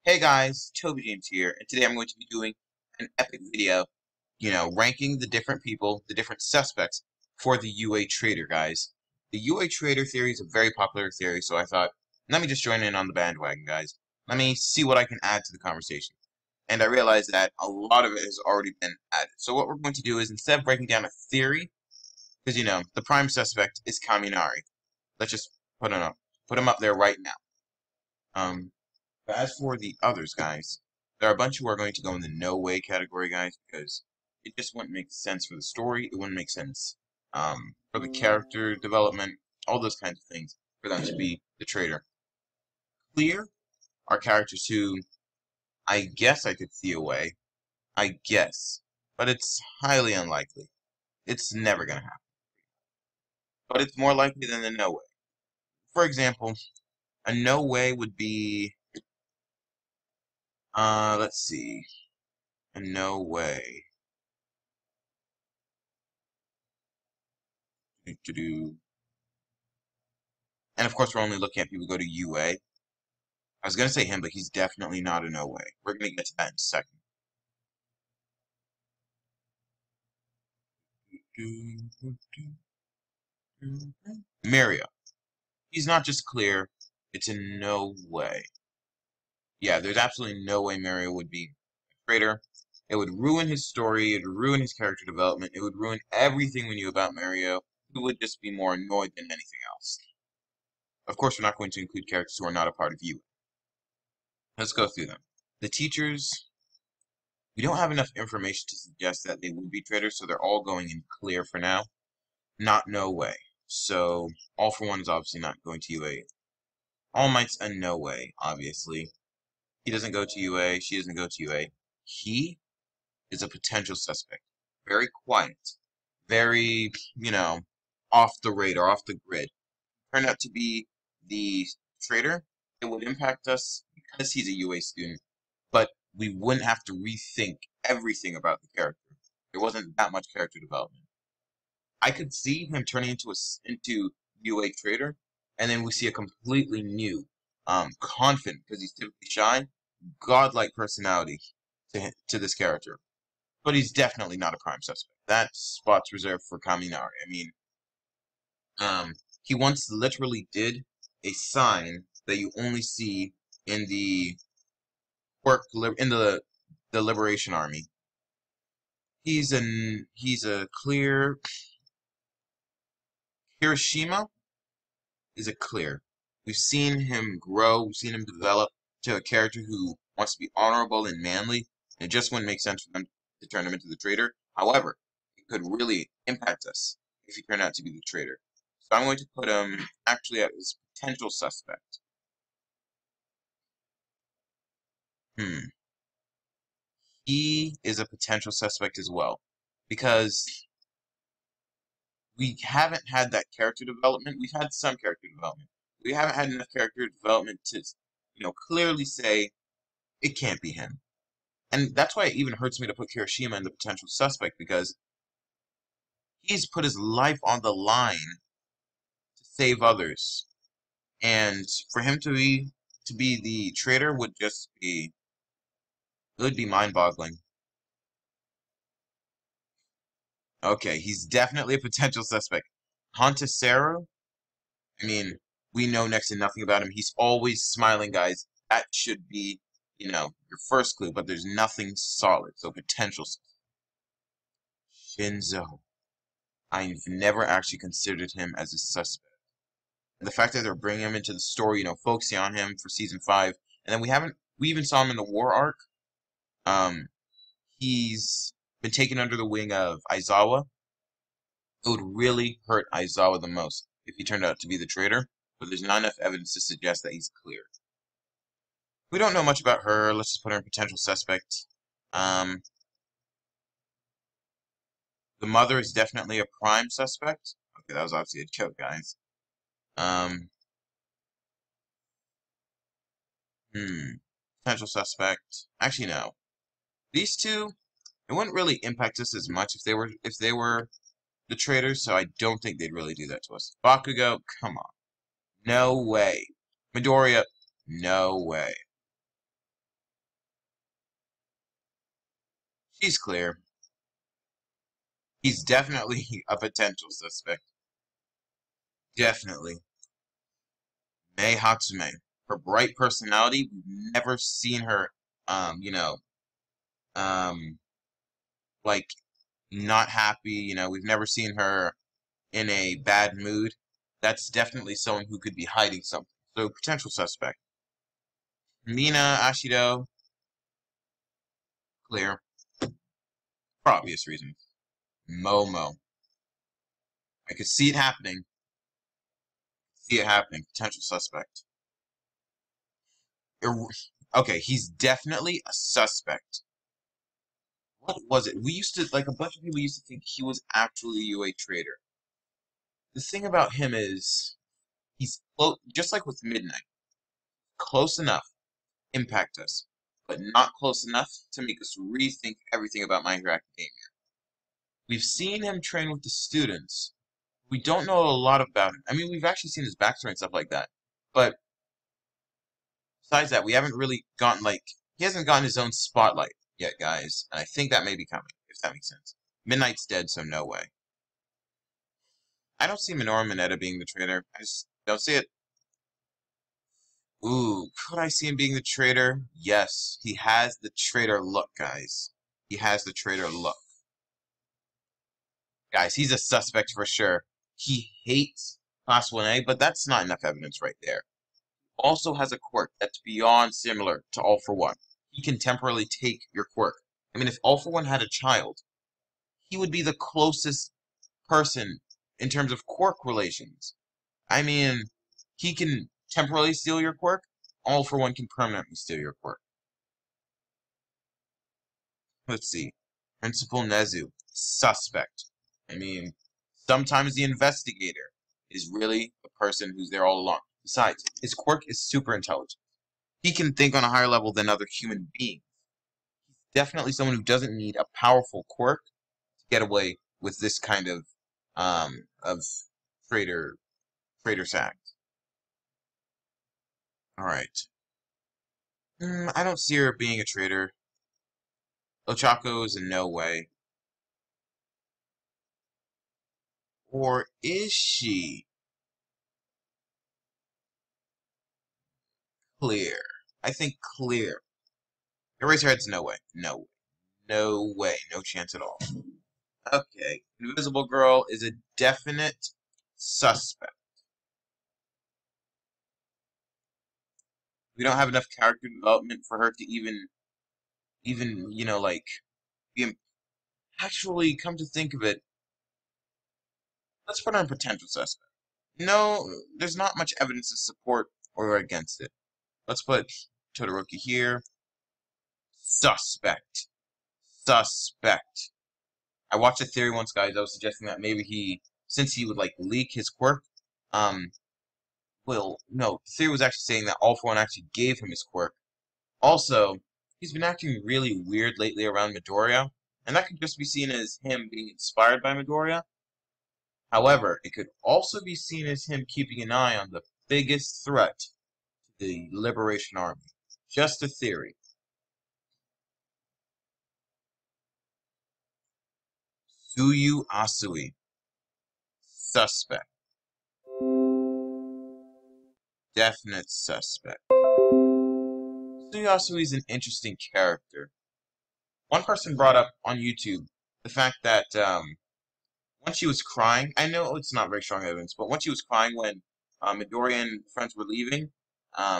Hey guys, Toby James here, and today I'm going to be doing an epic video, ranking the different people, the different suspects for the UA Traitor, guys. The UA Traitor theory is a very popular theory, so I thought, let me just join in on the bandwagon, guys. Let me see what I can add to the conversation. And I realized that a lot of it has already been added. So what we're going to do is, instead of breaking down a theory, because, the prime suspect is Kaminari. Let's just put him up there right now. But as for the others, guys, there are a bunch who are going to go in the no way category, guys, because it just wouldn't make sense for the story. It wouldn't make sense for the character development, all those kinds of things, for them to be the traitor. Clear are characters who I guess I could see away. I guess. But it's highly unlikely. It's never going to happen. But it's more likely than the no way. For example, a no way would be, let's see. A no way. And of course, we're only looking at people who go to UA. I was going to say him, but he's definitely not a no way. We're going to get to that in a second. Mario. He's not just clear, it's a no way. Yeah, there's absolutely no way Mario would be a traitor. It would ruin his story, it would ruin his character development, it would ruin everything we knew about Mario. He would just be more annoyed than anything else. Of course, we're not going to include characters who are not a part of UA. Let's go through them. The teachers, we don't have enough information to suggest that they would be traitors, so they're all going in clear for now. Not no way. So, All For One is obviously not going to UA. All Might's a no way, obviously. He doesn't go to UA, she doesn't go to UA. He is a potential suspect. Very quiet. Very, off the radar, off the grid. Turned out to be the traitor. It would impact us because he's a UA student, but we wouldn't have to rethink everything about the character. There wasn't that much character development. I could see him turning into UA traitor, and then we see a completely new, confident, because he's typically shy, godlike personality to this character. But he's definitely not a prime suspect. That spot's reserved for Kaminari. I mean, he once literally did a sign that you only see in the the Liberation Army. He's a clear. Hiroshima is a clear. We've seen him grow. We've seen him develop to a character who wants to be honorable and manly. And it just wouldn't make sense for them to turn him into the traitor. However, it could really impact us if he turned out to be the traitor. So I'm going to put him actually as potential suspect. He is a potential suspect as well, because we haven't had that character development. We've had some character development. We haven't had enough character development to, clearly say it can't be him. And that's why it even hurts me to put Hiroshima in the potential suspect, because he's put his life on the line to save others. And for him to be the traitor would just be, it would be mind-boggling. Okay, he's definitely a potential suspect. Hontasero, I mean, we know next to nothing about him. He's always smiling, guys. That should be, your first clue, but there's nothing solid. So potential. Shinzo. I've never actually considered him as a suspect. And the fact that they're bringing him into the story, focusing on him for season 5, and then we even saw him in the war arc. He's been taken under the wing of Aizawa. It would really hurt Aizawa the most if he turned out to be the traitor, but there's not enough evidence to suggest that he's clear. We don't know much about her. Let's just put her in potential suspect. The mother is definitely a prime suspect. Okay, that was obviously a joke, guys. Potential suspect. Actually, no. These two, it wouldn't really impact us as much if they were the traitors, so I don't think they'd really do that to us. Bakugo, come on. No way. Midoriya, no way. She's clear. He's definitely a potential suspect. Definitely. Mei Hatsume. Her bright personality, we've never seen her, you know, um, like, not happy. We've never seen her in a bad mood. That's definitely someone who could be hiding something. So, potential suspect. Mina Ashido, clear. For obvious reasons. Momo. I could see it happening. See it happening. Potential suspect. Okay, he's definitely a suspect. What was it? We used to, like, a bunch of people used to think he was actually a UA traitor. The thing about him is, he's close, just like with Midnight, close enough to impact us, but not close enough to make us rethink everything about My Hero Academia. We've seen him train with the students. We don't know a lot about him. I mean, we've actually seen his backstory and stuff like that. But besides that, we haven't really gotten, like, he hasn't gotten his own spotlight yet, guys. And I think that may be coming, if that makes sense. Midnight's dead, so no way. I don't see Minoru Mineta being the traitor. I just don't see it. Ooh, could I see him being the traitor? Yes, he has the traitor look, guys. He has the traitor look. Guys, he's a suspect for sure. He hates Class 1A, but that's not enough evidence right there. Also has a quirk that's beyond similar to All For One. He can temporarily take your quirk. I mean, if All For One had a child, he would be the closest person in terms of quirk relations. I mean, he can temporarily steal your quirk. All For One can permanently steal your quirk. Let's see. Principal Nezu, suspect. I mean, sometimes the investigator is really the person who's there all along. Besides, his quirk is super intelligent. He can think on a higher level than other human beings. He's definitely someone who doesn't need a powerful quirk to get away with this kind of traitor's act. All right. I don't see her being a traitor. Ochako is in no way. Or is she? Clear. I think clear. Eraserhead's no way. No way. No way. No chance at all. Okay. Invisible Girl is a definite suspect. We don't have enough character development for her to even, like, be, actually, come to think of it, let's put her in potential suspect. No, there's not much evidence to support or against it. Let's put Todoroki here. Suspect. Suspect. I watched a theory once, guys. I was suggesting that maybe since he would, like, leak his quirk, well, no, the theory was actually saying that All For One actually gave him his quirk. Also, he's been acting really weird lately around Midoriya, and that could just be seen as him being inspired by Midoriya. However, it could also be seen as him keeping an eye on the biggest threat to the Liberation Army. Just a theory. Tsuyu Asui. Suspect. Definite suspect. Tsuyu Asui is an interesting character. One person brought up on YouTube the fact that when she was crying, I know it's not very strong evidence, but when she was crying when Midori and friends were leaving,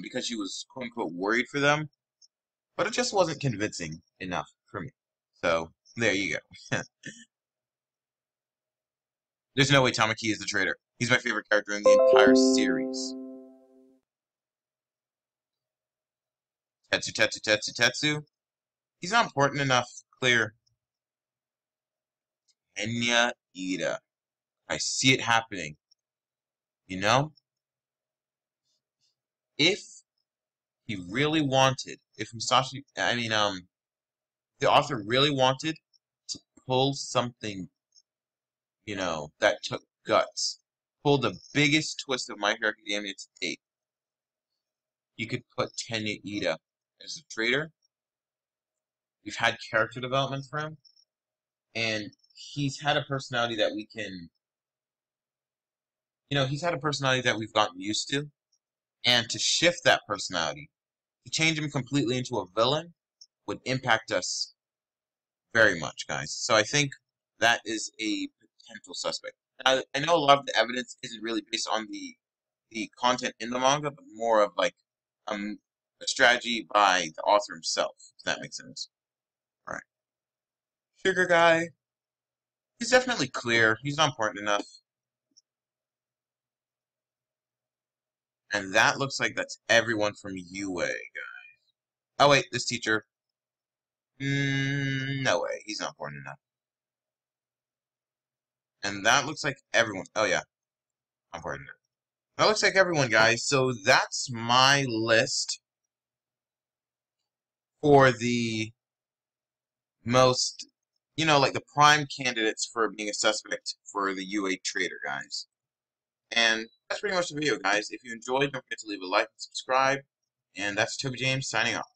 because she was quote unquote worried for them, but it just wasn't convincing enough for me. So there you go. There's no way Tamaki is the traitor. He's my favorite character in the entire series. Tetsu. He's not important enough. Clear. Enya Ida. I see it happening. You know? If he really wanted, if Musashi, the author really wanted to pull something, that took guts, pull the biggest twist of My Hero Academia to date, you could put Tenya Ida as the traitor, We've had character development for him, and he's had a personality that we can, he's had a personality that we've gotten used to, and to shift that personality, to change him completely into a villain, would impact us very much, guys. So I think that is a potential suspect. I know a lot of the evidence isn't really based on the content in the manga, but more of like um, a strategy by the author himself, if that makes sense. All right. Sugar Guy, he's definitely clear. He's not important enough. And that looks like that's everyone from UA, guys. Oh, wait, this teacher. No way. He's not important enough. And that looks like everyone. Oh, yeah. Important enough. That looks like everyone, guys. So that's my list for the most, like the prime candidates for being a suspect for the UA traitor, guys. And that's pretty much the video, guys. If you enjoyed, don't forget to leave a like and subscribe. And that's Toby James signing off.